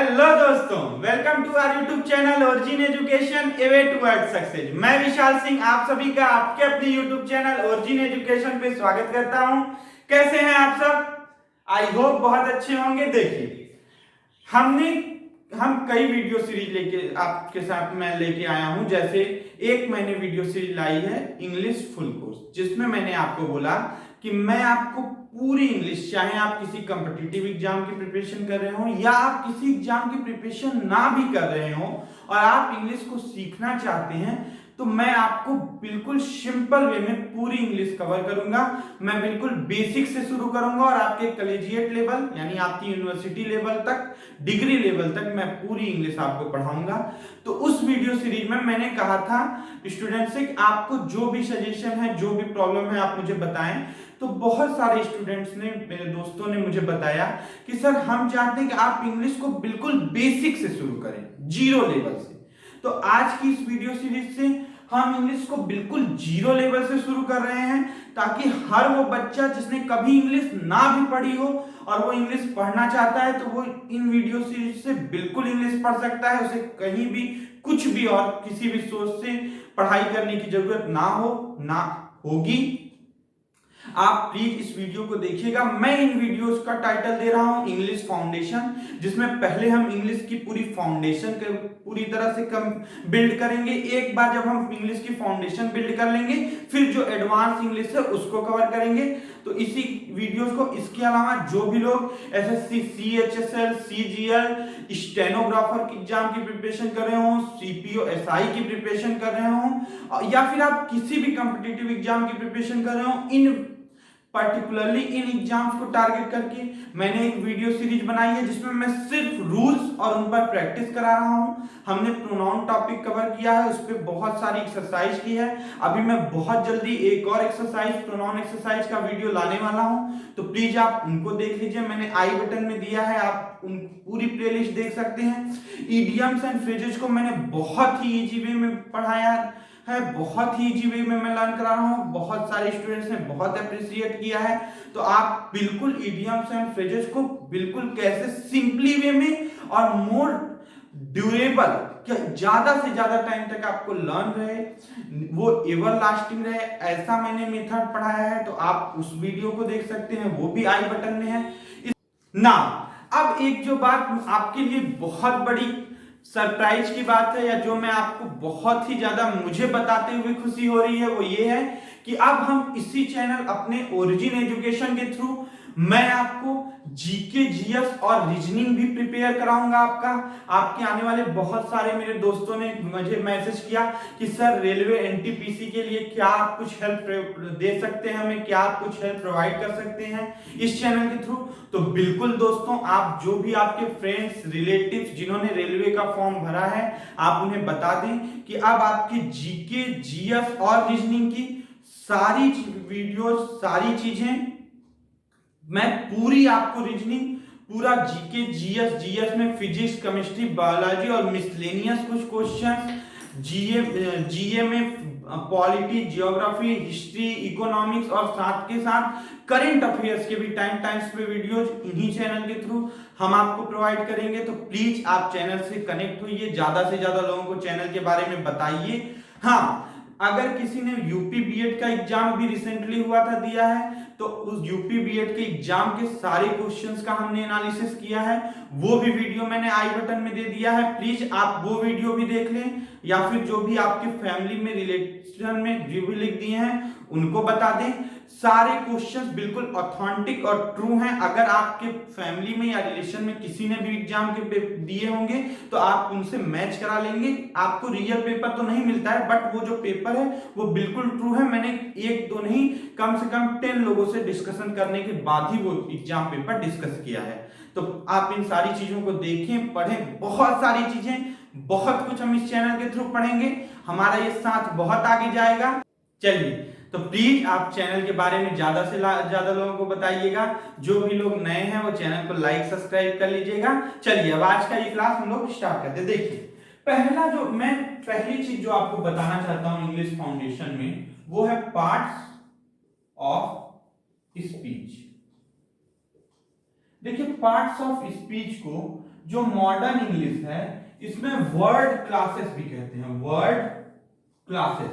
Hello दोस्तों, welcome to our YouTube channel origin education a way towards success. मैं विशाल सिंह आप सभी का आपके अपने यूट्यूब चैनल ओरिजिन एजुकेशन पे स्वागत करता हूं। कैसे हैं आप सब? आई होप बहुत अच्छे होंगे। देखिए, हम कई वीडियो सीरीज लेके आपके साथ मैं लेके आया हूं। जैसे एक मैंने वीडियो सीरीज लाई है इंग्लिश फुल कोर्स, जिसमें मैंने आपको बोला कि मैं आपको पूरी इंग्लिश, चाहे आप किसी कॉम्पिटिटिव एग्जाम की प्रिपरेशन कर रहे हो या आप किसी एग्जाम की प्रिपरेशन ना भी कर रहे हो और आप इंग्लिश को सीखना चाहते हैं, तो मैं आपको बिल्कुल सिंपल वे में पूरी इंग्लिश कवर करूंगा। मैं बिल्कुल बेसिक से शुरू करूंगा और आपके कॉलेजिएट लेवल यानी आपकी यूनिवर्सिटी लेवल तक, डिग्री लेवल तक मैं पूरी इंग्लिश आपको पढ़ाऊंगा। तो उस वीडियो सीरीज में मैंने कहा था स्टूडेंट से कि आपको जो भी सजेशन है, जो भी प्रॉब्लम है, आप मुझे बताएं। तो बहुत सारे स्टूडेंट्स ने, मेरे दोस्तों ने मुझे बताया कि सर हम चाहते हैं कि आप इंग्लिश को बिल्कुल बेसिक से शुरू करें, जीरो लेवल से। तो आज की इस वीडियो सीरीज से हम इंग्लिश को बिल्कुल जीरो लेवल से शुरू कर रहे हैं, ताकि हर वो बच्चा जिसने कभी इंग्लिश ना भी पढ़ी हो और वो इंग्लिश पढ़ना चाहता है, तो वो इन वीडियो सीरीज से बिल्कुल इंग्लिश पढ़ सकता है। उसे कहीं भी कुछ भी और किसी भी सोर्स से पढ़ाई करने की जरूरत ना होगी। आप प्लीज इस वीडियो को देखिएगा। मैं इन वीडियोस का टाइटल दे रहा हूं इंग्लिश फाउंडेशन, जिसमें पहले हम इंग्लिश की पूरी फाउंडेशन पूरी तरह से बिल्ड करेंगे। एक बार जब हम इंग्लिश की फाउंडेशन बिल्ड कर लेंगे, फिर जो एडवांस इंग्लिश है उसको कवर करेंगे। तो इसी वीडियोस को, इसके अलावा जो भी लोग SSC, CHSL, CGL, stenographer exam की प्रिपरेशन कर रहे हो, सीपीओ, एसआई की प्रिपरेशन कर रहे हो, या फिर आप किसी भी कॉम्पिटिटिव एग्जाम की प्रिपरेशन कर रहे हो, इन पर्टिकुलरली इन एग्जाम्स को टारगेट करके मैंने एक वीडियो सीरीज बनाई है, जिसमें मैं सिर्फ रूल्स और उन पर प्रैक्टिस करा रहा हूं। हमने प्रोनाउन टॉपिक कवर किया है, उस पर बहुत सारी एक्सरसाइज की है। अभी मैं बहुत जल्दी एक और एक्सरसाइज, प्रोनाउन एक्सरसाइज का वीडियो लाने वाला हूं, तो प्लीज आप उनको देख लीजिए। मैंने आई बटन में दिया है, आप उन पूरी प्लेलिस्ट देख सकते हैं। इडियम्स एंड फ्रेजेस को मैंने बहुत ही इजी वे में पढ़ाया है, बहुत ही इजी वे में मैं लर्न करा रहा हूँ। बहुत सारे स्टूडेंट्स ने बहुत अप्रिशिएट किया है। तो आप बिल्कुल इडियम्स एंड फ्रेजेस को बिल्कुल कैसे सिंपली वे में और मोर ड्यूरेबल, ज्यादा से ज्यादा टाइम तक आपको लर्न रहे, वो एवर लास्टिंग रहे, ऐसा मैंने मेथड पढ़ाया है। तो आप उस वीडियो को देख सकते हैं, वो भी आई बटन में है ना। अब एक जो बात आपके लिए बहुत बड़ी सरप्राइज की बात है, या जो मैं आपको बहुत ही ज्यादा मुझे बताते हुए खुशी हो रही है, वो ये है कि अब हम इसी चैनल अपने ओरिजिन एजुकेशन के थ्रू मैं आपको जीके, जीएस और रीजनिंग भी प्रिपेयर कराऊंगा। आपके आने वाले बहुत सारे मेरे दोस्तों ने मुझे मैसेज किया कि सर रेलवे एनटीपीसी के लिए क्या आप कुछ हेल्प दे सकते हैं हमें, क्या आप कुछ हेल्प प्रोवाइड कर सकते हैं इस चैनल के थ्रू। तो बिल्कुल दोस्तों, आप जो भी आपके फ्रेंड्स, रिलेटिव्स जिन्होंने रेलवे का फॉर्म भरा है, आप उन्हें बता दें कि अब आपके जीके, जीएस और रीजनिंग की सारी वीडियोस, सारी चीजें मैं पूरी आपको, रीजनिंग पूरा, जीके, जीएस में फिजिक्स, केमिस्ट्री, बायोलॉजी और मिसलेनियस कुछ क्वेश्चन, जीए में पॉलिटी, जियोग्राफी, हिस्ट्री, इकोनॉमिक्स और साथ के साथ करंट अफेयर्स के भी टाइम्स पे वीडियोज इन्हीं चैनल के थ्रू हम आपको प्रोवाइड करेंगे। तो प्लीज आप चैनल से कनेक्ट होइए, ज्यादा से ज्यादा लोगों को चैनल के बारे में बताइए। हाँ, अगर किसी ने यूपी बीएड का एग्जाम भी रिसेंटली हुआ था, दिया है, तो उस यूपी बीएड के एग्जाम के सारे क्वेश्चंस का हमने एनालिसिस किया है, वो भी वीडियो मैंने आई बटन में दे दिया है। प्लीज आप वो वीडियो भी देख लें, या फिर जो भी आपके फैमिली में, रिलेशन में जो भी लिख दिए हैं उनको बता दें। सारे क्वेश्चंस बिल्कुल ऑथेंटिक और ट्रू हैं। अगर आपके फैमिली में या रिलेशन में किसी ने भी एग्जाम के दिए होंगे, तो आप उनसे मैच करा लेंगे। आपको रियल पेपर तो नहीं मिलता है, बट वो जो पेपर है वो बिल्कुल ट्रू है। मैंने एक दो नहीं, कम से कम 10 लोगों से डिस्कशन करने के बाद ही वो एग्जाम पेपर डिस्कस किया है। तो आप इन सारी चीजों को देखें, पढ़ें। बहुत सारी चीजें, बहुत कुछ हम इस चैनल के थ्रू पढ़ेंगे। हमारा ये साथ बहुत आगे जाएगा। चलिए, तो प्लीज आप चैनल के बारे में ज्यादा से ज्यादा लोगों को बताइएगा। जो भी लोग नए हैं वो चैनल को लाइक, सब्सक्राइब कर लीजिएगा। चलिए, अब आज का ये क्लास हम लोग स्टार्ट करते हैं। देखिए, पहली चीज जो आपको बताना चाहता हूं इंग्लिश फाउंडेशन में, वो है पार्ट्स ऑफ स्पीच। देखिए, पार्ट्स ऑफ स्पीच को जो मॉडर्न इंग्लिश है इसमें वर्ड क्लासेस भी कहते हैं, वर्ड क्लासेस।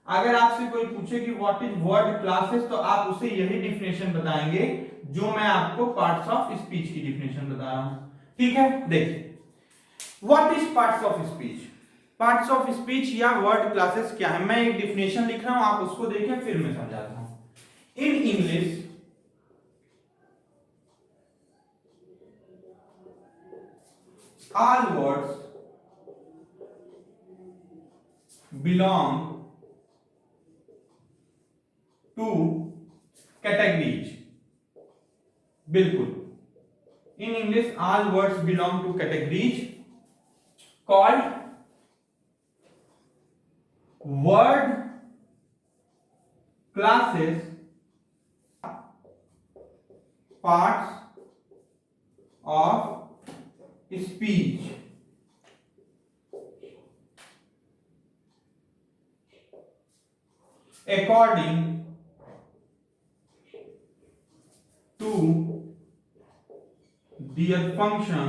अगर आपसे कोई पूछे कि व्हाट इज वर्ड क्लासेस तो आप उसे यही डिफिनेशन बताएंगे जो मैं आपको पार्ट्स ऑफ स्पीच की डिफिनेशन बता रहा हूं। ठीक है, देखिए what is parts of speech. Parts of speech या वर्ड क्लासेस क्या है, मैं एक डिफिनेशन लिख रहा हूं, आप उसको देखें फिर मैं समझाता हूं। In English all words belong to categories। बिल्कुल, in English all words belong to categories called word classes, parts of speech। According to their function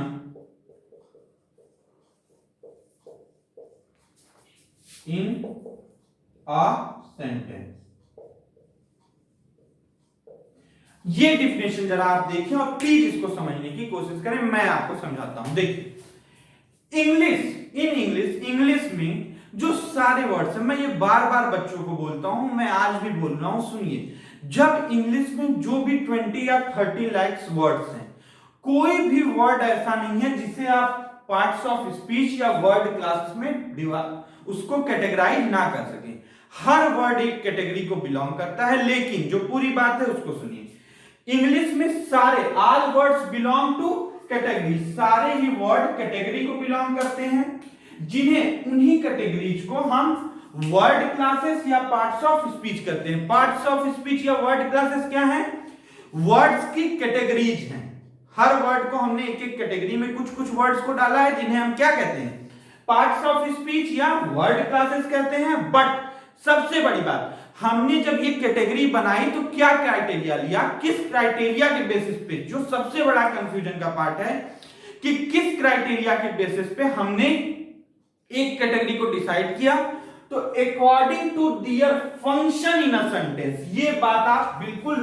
in a sentence। ये डिफिनेशन जरा आप देखें और प्लीज इसको समझने की कोशिश करें, मैं आपको समझाता हूं। देखिए इंग्लिश में जो सारे वर्ड्स हैं, मैं ये बार बार बच्चों को बोलता हूं, मैं आज भी बोल रहा हूं, सुनिए। जब इंग्लिश में जो भी 20 या 30 लाइक्स वर्ड्स हैं, कोई भी वर्ड ऐसा नहीं है जिसे आप पार्ट्स ऑफ स्पीच या वर्ड क्लासेस में उसको कैटेगराइज ना कर सके। हर वर्ड एक कैटेगरी को बिलोंग करता है, लेकिन जो पूरी बात है उसको सुनिए। इंग्लिश में सारे all words belong to category, सारे ही वर्ड कैटेगरी को बिलोंग करते हैं, जिन्हें उन्हीं कैटेगरीज को हम वर्ड क्लासेस या पार्ट्स ऑफ स्पीच कहते हैं। पार्ट्स ऑफ स्पीच या वर्ड क्लासेस क्या है? वर्ड्स की कैटेगरीज हैं। हर वर्ड को हमने एक एक कैटेगरी में कुछ कुछ वर्ड्स को डाला है, जिन्हें हम क्या कहते हैं? पार्ट्स ऑफ स्पीच या वर्ड क्लासेस कहते हैं। बट सबसे बड़ी बात, हमने जब ये कैटेगरी बनाई तो क्या क्राइटेरिया लिया, किस क्राइटेरिया के बेसिस पे, जो सबसे बड़ा कंफ्यूजन का पार्ट है कि किस क्राइटेरिया के बेसिस पे हमने एक कैटेगरी को डिसाइड किया। तो according to their function in a sentence, ये बात आप बिल्कुल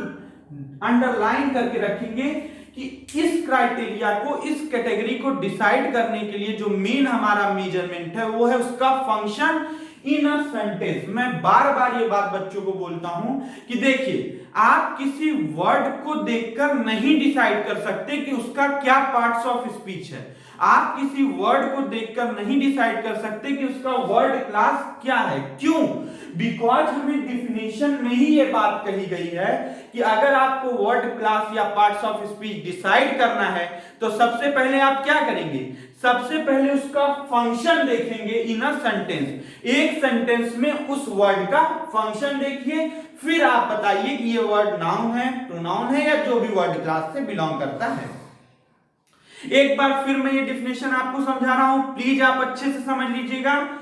अंडरलाइन करके रखेंगे कि इस क्राइटेरिया को, इस कैटेगरी को डिसाइड करने के लिए जो मेन हमारा मेजरमेंट है वो है उसका फंक्शन इन अ सेंटेंस। मैं बार बार ये बात बच्चों को बोलता हूं कि देखिए, आप किसी वर्ड को देखकर नहीं डिसाइड कर सकते कि उसका क्या पार्ट्स ऑफ स्पीच है। आप किसी वर्ड को देखकर नहीं डिसाइड कर सकते कि उसका वर्ड क्लास क्या है। क्यों? बिकॉज हमें डिफिनेशन में ही ये बात कही गई है कि अगर आपको वर्ड क्लास या पार्ट्स ऑफ स्पीच डिसाइड करना है तो सबसे पहले आप क्या करेंगे? सबसे पहले उसका फंक्शन देखेंगे इन अ सेंटेंस। एक सेंटेंस में उस वर्ड का फंक्शन देखिए, फिर आप बताइए कि ये वर्ड नाउन है, प्रोनाउन है, या जो भी वर्ड क्लास से बिलोंग करता है। एक बार फिर मैं ये डिफिनेशन आपको समझा रहा हूं, प्लीज आप अच्छे से समझ लीजिएगा।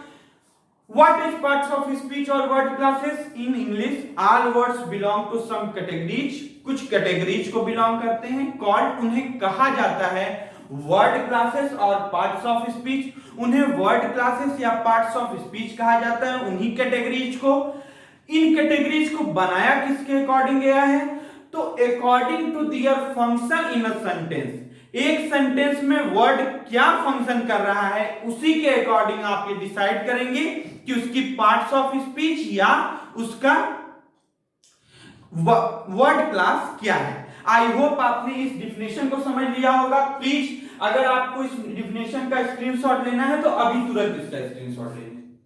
What is parts of speech or word classes? In English, all words belong to some categories। कुछ कैटेगरीज को बिलोंग करते हैं, कॉल्ड, उन्हें कहा जाता है वर्ड क्लासेस और पार्ट्स ऑफ स्पीच। उन्हें वर्ड क्लासेस या पार्ट्स ऑफ स्पीच कहा जाता है, उन्हीं कैटेगरीज को। इन कैटेगरीज को बनाया किसके अकॉर्डिंग गया है? तो according to their function in a sentence. एक सेंटेंस में वर्ड क्या फंक्शन कर रहा है, उसी के अकॉर्डिंग आप ये डिसाइड करेंगे कि उसकी पार्ट्स ऑफ स्पीच या उसका वर्ड क्लास क्या है। आई होप आपने इस डिफिनेशन को समझ लिया होगा। प्लीज अगर आपको इस डिफिनेशन का स्क्रीनशॉट लेना है तो अभी तुरंत इसका स्क्रीनशॉट ले लें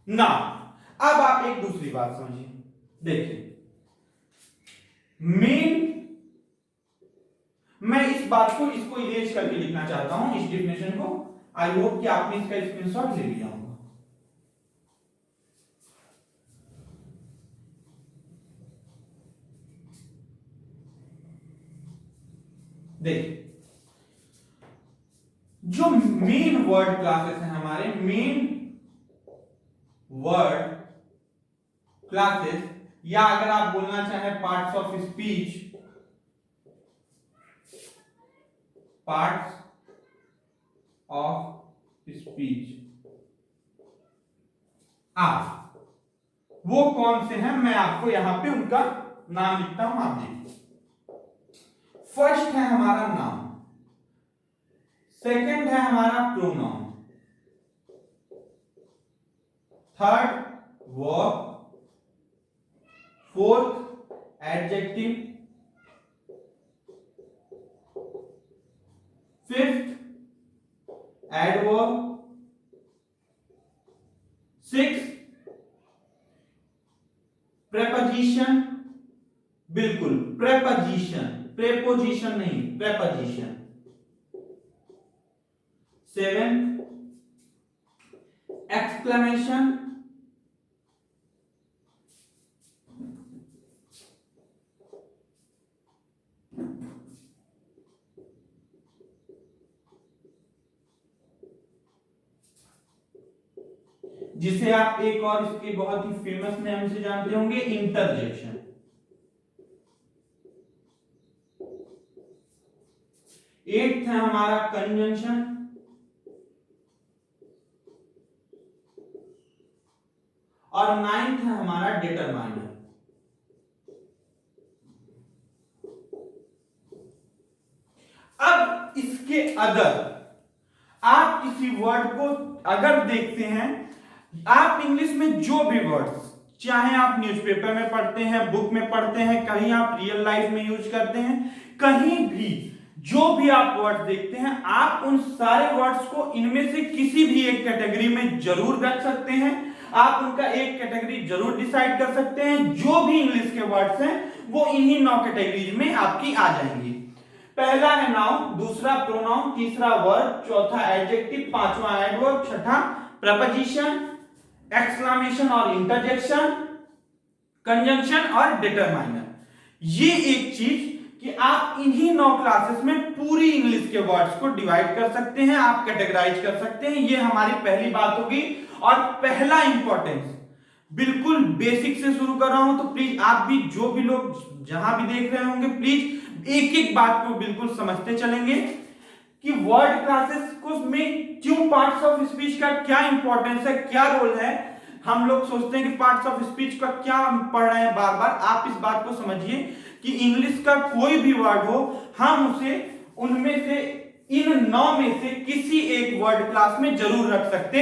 ना। अब आप एक दूसरी बात समझिए। देखिए, मेन, मैं इस बात को, इसको इरेज करके लिखना चाहता हूं, इस डिफिनेशन को। आई होप कि आपने इसका स्क्रीनशॉट ले लिया होगा। देखिए, जो मेन वर्ड क्लासेस हैं हमारे, मेन वर्ड क्लासेस, या अगर आप बोलना चाहें parts of speech, parts of speech are. वो कौन से हैं, मैं आपको यहां पे उनका नाम लिखता हूं, आप देखिए। फर्स्ट है हमारा नाउन, सेकंड है हमारा pronoun, third verb, fourth adjective, fifth adverb, six preposition, बिल्कुल प्रेपोजिशन, प्रेपोजिशन नहीं प्रेपोजिशन, सेवन एक्सक्लेमेशन, जिसे आप एक और इसके बहुत ही फेमस नेम से जानते होंगे, इंटरजेक्शन। एट्थ है हमारा कंजंक्शन, और नाइन्थ है हमारा डिटरमाइनर। अब इसके अदर आप किसी वर्ड को अगर देखते हैं, आप इंग्लिश में जो भी वर्ड्स, चाहे आप न्यूज़पेपर में पढ़ते हैं, बुक में पढ़ते हैं, कहीं आप रियल लाइफ में यूज करते हैं, कहीं भी जो भी आप वर्ड्स देखते हैं, आप उन सारे वर्ड्स को इनमें से किसी भी एक कैटेगरी में जरूर रख सकते हैं। आप उनका एक कैटेगरी जरूर डिसाइड कर सकते हैं। जो भी इंग्लिश के वर्ड्स हैं वो इन्हीं 9 कैटेगरीज में आपकी आ जाएंगी। पहला है नाउन, दूसरा प्रोनाउन, तीसरा वर्ब, चौथा एडजेक्टिव, पांचवा एडवर्ब, छठा प्रपोजिशन, एक्सक्लेमेशन और इंटरजेक्शन, कंजंक्शन और डिटरमाइनर। ये एक चीज कि आप इन्हीं 9 क्लासेस में पूरी इंग्लिश के वर्ड्स को डिवाइड कर सकते हैं, आप कैटेगराइज कर सकते हैं। ये हमारी पहली बात होगी। और पहला इंपॉर्टेंस, बिल्कुल बेसिक से शुरू कर रहा हूं, तो प्लीज आप भी, जो भी लोग जहां भी देख रहे होंगे, प्लीज एक एक बात को बिल्कुल समझते चलेंगे कि वर्ड क्लासेस को में क्यों पार्ट्स ऑफ स्पीच का क्या इंपॉर्टेंस है, क्या रोल है। हम लोग सोचते हैं कि पार्ट्स ऑफ स्पीच का क्या हम पढ़ रहे हैं बार बार। आप इस बात को समझिए कि इंग्लिश का कोई भी वर्ड हो, हम उसे उनमें से, इन 9 में से किसी एक वर्ड क्लास में जरूर रख सकते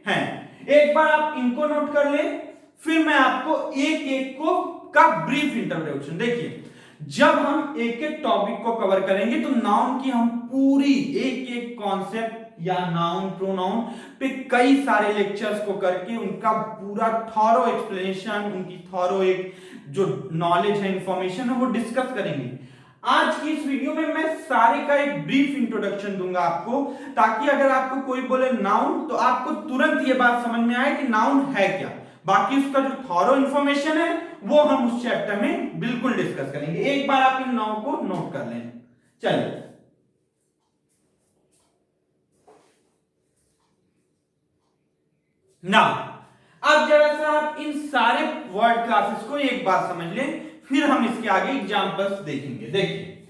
हैं। एक बार आप इनको नोट कर ले, फिर मैं आपको एक एक को का ब्रीफ इंट्रोडक्शन। देखिए, जब हम एक एक टॉपिक को कवर करेंगे तो नाउन की हम पूरी एक एक कॉन्सेप्ट या नाउन प्रोनाउन पे कई सारे लेक्चर्स को करके उनका पूरा थॉरो एक्सप्लेनेशन, उनकी थॉरो एक जो नॉलेज है, इंफॉर्मेशन है, वो डिस्कस करेंगे। आज की इस वीडियो में मैं सारे का एक ब्रीफ इंट्रोडक्शन दूंगा आपको, ताकि अगर आपको कोई बोले नाउन तो आपको तुरंत ये बात समझ में आए कि नाउन है क्या। बाकी उसका जो थॉरो इंफॉर्मेशन है वो हम उस चैप्टर में बिल्कुल डिस्कस करेंगे। एक बार आप इन 9 को नोट कर लें। चलिए, अब जरा सा आप इन सारे वर्ड क्लासेस को एक बार समझ लें, फिर हम इसके आगे एग्जांपल्स देखेंगे। देखिए,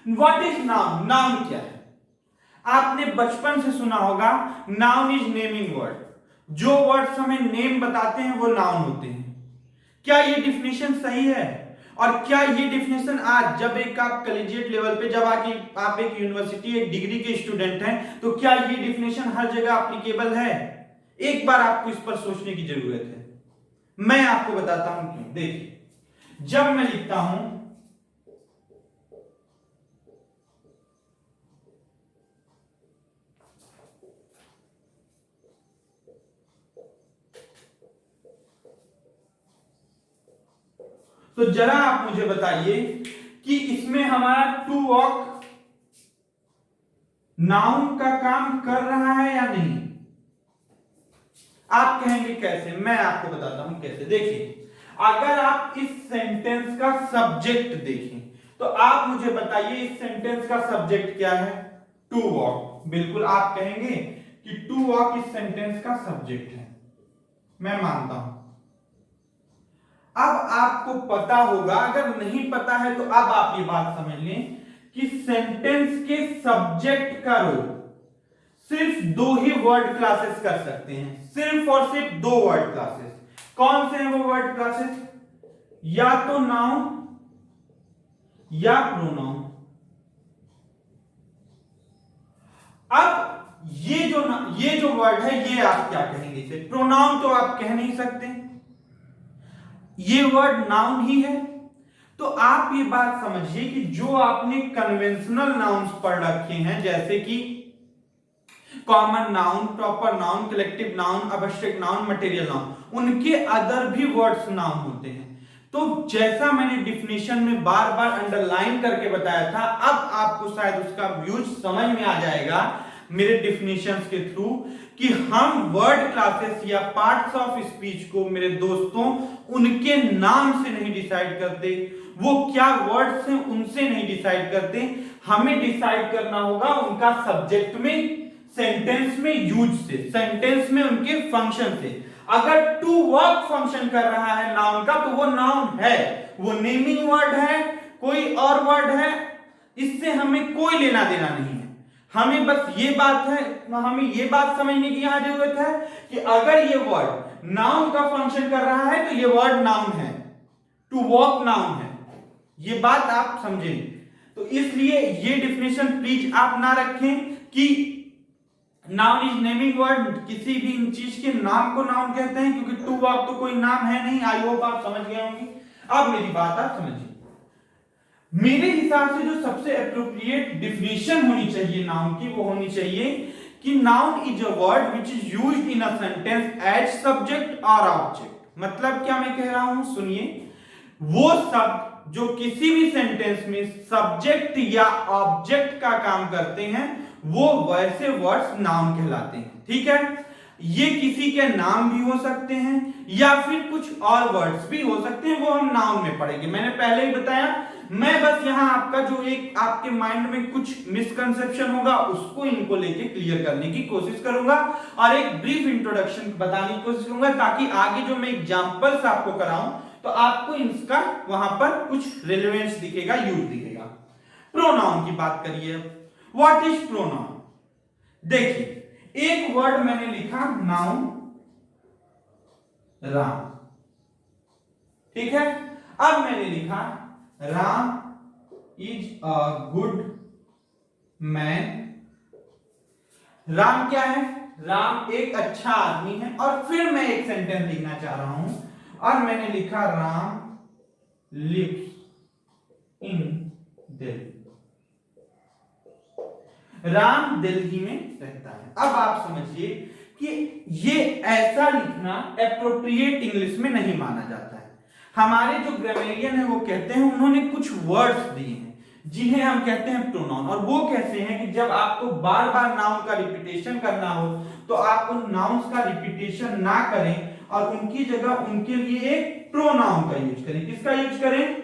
व्हाट इज नाउन? नाउन क्या है? आपने बचपन से सुना होगा, नाउन इज नेमिंग वर्ड। जो वर्ड्स हमें नेम बताते हैं वो नाउन होते हैं। क्या ये डिफिनेशन सही है? और क्या ये डिफिनेशन आज जब एक आप कॉलेजिएट लेवल पे, जब आप एक यूनिवर्सिटी, एक डिग्री के स्टूडेंट हैं, तो क्या ये डिफिनेशन हर जगह एप्लीकेबल है? एक बार आपको इस पर सोचने की जरूरत है। मैं आपको बताता हूं क्यों। देखिए, जब मैं लिखता हूं तो जरा आप मुझे बताइए कि इसमें हमारा टू वॉक नाउन का काम कर रहा है या नहीं? आप कहेंगे कैसे? मैं आपको बताता हूं कैसे। देखिए, अगर आप इस सेंटेंस का सब्जेक्ट देखें तो आप मुझे बताइए इस सेंटेंस का सब्जेक्ट क्या है? To walk. बिल्कुल आप कहेंगे कि टू वॉक इस सेंटेंस का सब्जेक्ट है, मैं मानता हूं। अब आपको पता होगा, अगर नहीं पता है तो अब आप ये बात समझ लें कि सेंटेंस के सब्जेक्ट का रोल, सिर्फ दो ही वर्ड क्लासेस कर सकते हैं, सिर्फ और सिर्फ दो वर्ड क्लासेस। कौन से हैं वो वर्ड क्लासेस? या तो नाउन या प्रोनाउन। अब ये जो वर्ड है, ये आप क्या कहेंगे इसे? प्रोनाउन तो आप कह नहीं सकते, ये वर्ड नाउन ही है। तो आप ये बात समझिए कि जो आपने कन्वेंशनल नाउन्स पढ़ रखे हैं, जैसे कि common noun, proper noun, collective noun, abstract noun, material noun, उनके अदर भी वर्ड्स नाउन होते हैं। तो जैसा मैंने डिफिनेशन में बार बार अंडरलाइन करके बताया था, अब आपको शायद उसका यूज समझ में आ जाएगा मेरे डिफिनेशंस के थ्रू, कि हम वर्ड क्लासेस या पार्ट्स ऑफ स्पीच को मेरे दोस्तों उनके नाम से नहीं डिसाइड करते, वो क्या वर्ड्स हैं उनसे नहीं डिसाइड करते। हमें डिसाइड करना होगा उनका सब्जेक्ट में, सेंटेंस में यूज से, सेंटेंस में उनके फंक्शन से। अगर टू वर्क फंक्शन कर रहा है नाउन का, तो वो नाउन है, वो नेमिंग वर्ड है, कोई और वर्ड है, इससे हमें कोई लेना देना नहीं है। हमें बस ये बात है, हमें ये बात समझने की यहां जरूरत है कि अगर ये वर्ड नाउन का फंक्शन कर रहा है तो ये वर्ड नाउन है, टू वॉक नाउन है। ये बात आप समझें। तो इसलिए ये डिफिनेशन प्लीज आप ना रखें कि नाउन इज नेमिंग वर्ड, किसी भी चीज के नाम को नाउन कहते हैं, क्योंकि टू वॉक तो कोई नाम है नहीं। आई होप आप समझ गए होंगे। अब मेरी बात आप समझिए। मेरे हिसाब से जो सबसे एप्रोप्रिएट डिफिनेशन होनी चाहिए नाउन की, वो होनी चाहिए कि noun is a word which is used in a sentence as subject और ऑब्जेक्ट। मतलब क्या मैं कह रहा हूं, सुनिए। वो शब्द जो किसी भी सेंटेंस में सब्जेक्ट या ऑब्जेक्ट का काम करते हैं, वो वैसे वर्ड्स नाउन कहलाते हैं। ठीक है, ये किसी के नाम भी हो सकते हैं या फिर कुछ और वर्ड्स भी हो सकते हैं, वो हम नाउन में पढ़ेंगे। मैंने पहले ही बताया, मैं बस यहां आपका जो एक आपके माइंड में कुछ मिसकंसेप्शन होगा उसको इनको लेके क्लियर करने की कोशिश करूंगा और एक ब्रीफ इंट्रोडक्शन बताने की कोशिश करूंगा, ताकि आगे जो मैं एग्जांपल्स आपको कराऊं तो आपको इसका वहां पर कुछ रिलेवेंस दिखेगा, यूज दिखेगा। प्रोनाउन की बात करिए। What is pronoun? देखिए, एक वर्ड मैंने लिखा नाउन राम, ठीक है। अब मैंने लिखा Ram is a good man. Ram क्या है? राम एक अच्छा आदमी है। और फिर मैं एक सेंटेंस लिखना चाह रहा हूं और मैंने लिखा राम लिव्स इन दिल्ली। राम दिल्ली में रहता है। अब आप समझिए कि ये ऐसा लिखना एप्रोप्रिएट इंग्लिश में नहीं माना जाता है। हमारे जो ग्रामेरियन है वो कहते हैं, उन्होंने कुछ वर्ड्स दिए हैं जिन्हें हम कहते हैं प्रोनाउन। और वो कैसे हैं कि जब आपको बार बार नाउन का रिपीटेशन करना हो तो आप उन नाउन्स का रिपीटेशन ना करें और उनकी जगह उनके लिए एक प्रोनाउन का यूज करें। किसका यूज करें?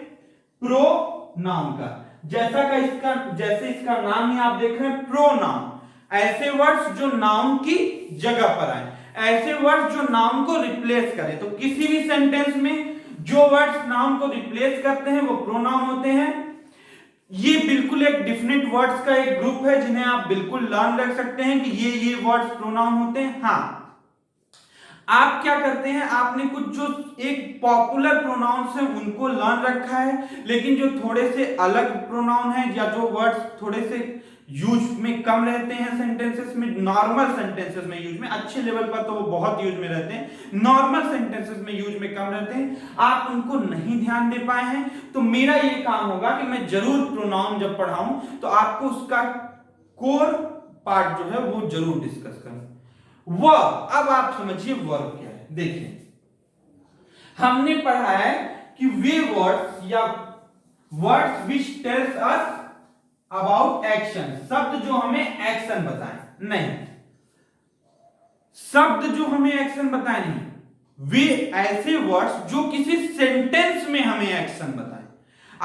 प्रोनाउन का। जैसे इसका नाम ही आप देख रहे हैं, प्रोनाउन। ऐसे वर्ड्स जो नाउन की जगह पर आए, ऐसे वर्ड्स जो नाउन को रिप्लेस करें। तो किसी भी सेंटेंस में जो वर्ड्स नाउन को रिप्लेस करते हैं वो प्रोनाउन होते हैं। ये बिल्कुल एक डिफिनिट वर्ड्स का एक ग्रुप है जिन्हें आप बिल्कुल लर्न रख सकते हैं कि ये वर्ड्स प्रोनाउन होते हैं। हाँ, आप क्या करते हैं, आपने कुछ जो एक पॉपुलर प्रोनाउंस है उनको लर्न रखा है, लेकिन जो थोड़े से अलग प्रोनाउन है या जो वर्ड्स थोड़े से यूज में कम रहते हैं सेंटेंसेस में, नॉर्मल सेंटेंसेस में यूज में, अच्छे लेवल पर तो वो बहुत यूज में रहते हैं, नॉर्मल सेंटेंसेस में यूज में कम रहते हैं, आप उनको नहीं ध्यान दे पाए हैं। तो मेरा ये काम होगा कि मैं जरूर प्रोनाउन जब पढ़ाऊं तो आपको उसका कोर पार्ट जो है वो जरूर डिस्कस करूं। वर्ब, अब आप समझिए वर्ब क्या है। देखिए, हमने पढ़ा है कि वे वर्ड्स या words which tells us about action, शब्द जो हमें एक्शन बताएं। नहीं, शब्द जो हमें एक्शन बताएं नहीं, वे ऐसे वर्ड्स जो किसी सेंटेंस में हमें एक्शन बताएं।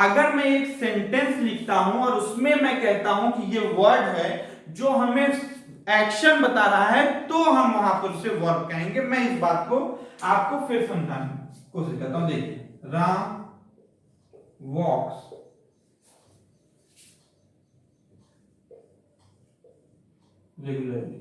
अगर मैं एक सेंटेंस लिखता हूं और उसमें मैं कहता हूं कि ये वर्ड है जो हमें एक्शन बता रहा है, तो हम वहां पर उसे वर्ब कहेंगे। मैं इस बात को आपको फिर समझाने की कोशिश करता हूं। देखिए, राम वॉक्स रेगुलरली।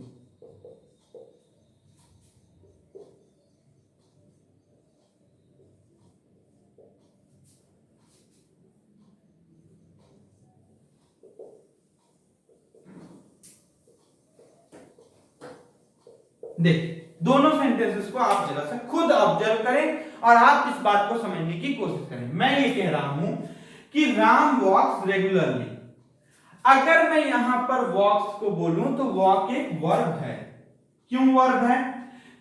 देख दोनों सेंटेंसेस को आप जरा सा खुद ऑब्जर्व करें और आप इस बात को समझने की कोशिश करें। मैं ये कह रहा हूं कि राम वॉक्स रेगुलरली। अगर मैं यहां पर वॉक्स को बोलूं तो वॉक एक वर्ब है। क्यों वर्ब है?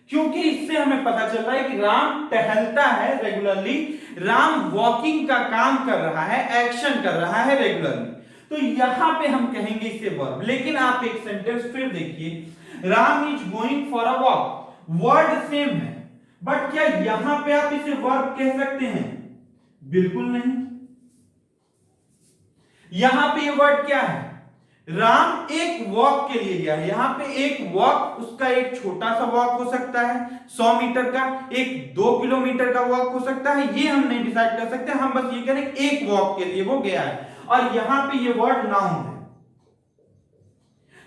क्योंकि इससे हमें पता चल रहा है कि राम टहलता है रेगुलरली, राम वॉकिंग का काम कर रहा है, एक्शन कर रहा है रेगुलरली। तो यहां पे हम कहेंगे इसे वर्ब। लेकिन आप एक सेंटेंस फिर देखिए, Ram is going for a walk. Word same है, बट क्या यहां पे आप इसे वर्ब कह सकते हैं? बिल्कुल नहीं। यहां पे ये वर्ड क्या है? राम एक वॉक के लिए गया है। यहां पे एक वॉक, उसका एक छोटा सा वॉक हो सकता है 100 मीटर का, एक 2 किलोमीटर का वॉक हो सकता है, ये हम नहीं डिसाइड कर सकते। हम बस ये कह रहे हैं एक वॉक के लिए वो गया है, और यहां पे ये वर्ड नाउन है।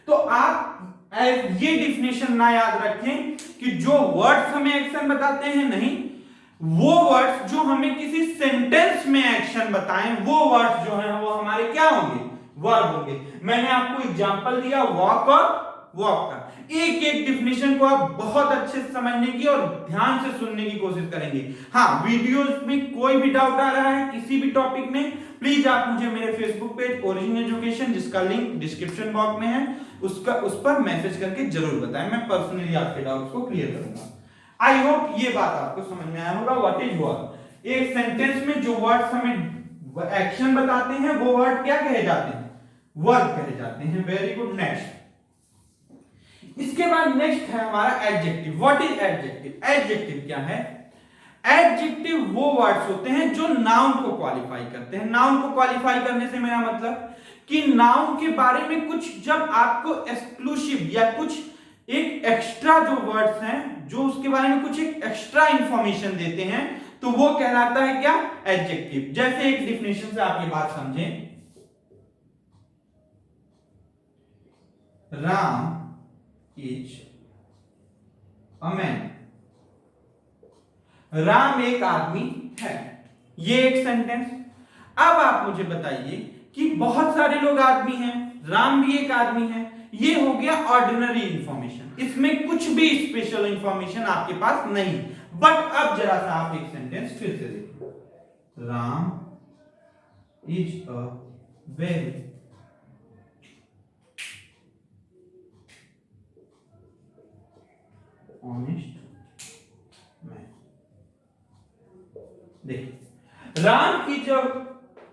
तो आप ये डिफिनेशन ना याद रखें कि जो वर्ड्स हमें एक्शन बताते हैं, नहीं, वो वर्ड्स जो हमें किसी सेंटेंस में एक्शन बताएं, वो वर्ड्स जो हैं वो हमारे क्या होंगे? वर्ब होंगे। मैंने आपको एग्जांपल दिया वॉक और वॉक का। एक एक डिफिनेशन को आप बहुत अच्छे से समझने की और ध्यान से सुनने की कोशिश करेंगे। हाँ, वीडियोस में कोई भी डाउट आ रहा है किसी भी टॉपिक में, प्लीज आप मुझे मेरे फेसबुक पेज ओरिजिन एजुकेशन, जिसका लिंक डिस्क्रिप्शन बॉक्स में है, उस पर मैसेज करके जरूर बताएं। मैं पर्सनली आपके डाउट्स को क्लियर करूंगा। आई होप ये बात आपको समझ में आया होगा। What is verb? एक सेंटेंस में जो वर्ड्स हमें एक्शन बताते हैं वो वर्ड क्या कहे जाते हैं? वर्ब कहे जाते हैं। Very good. नेक्स्ट, इसके बाद नेक्स्ट है हमारा adjective. What is adjective? Adjective क्या है? एडजेक्टिव वो वर्ड्स होते हैं जो नाउन को क्वालिफाई करते हैं। नाउन को क्वालिफाई करने से मेरा मतलब कि नाउन के बारे में कुछ जब आपको एक्सक्लूसिव या कुछ एक एक्स्ट्रा जो वर्ड्स हैं, जो उसके बारे में कुछ एक एक्स्ट्रा इंफॉर्मेशन देते हैं, तो वो कहलाता है क्या? एडजेक्टिव। जैसे एक डिफिनेशन से आप ये बात समझें, Ram is a man. Ram एक आदमी है, ये एक सेंटेंस। अब आप मुझे बताइए कि बहुत सारे लोग आदमी हैं, राम भी एक आदमी है, ये हो गया ऑर्डिनरी इंफॉर्मेशन, इसमें कुछ भी स्पेशल इंफॉर्मेशन आपके पास नहीं। बट अब जरा सा आप एक सेंटेंस फिर से देखो, Ram is a very honest man. देखिए, Ram is a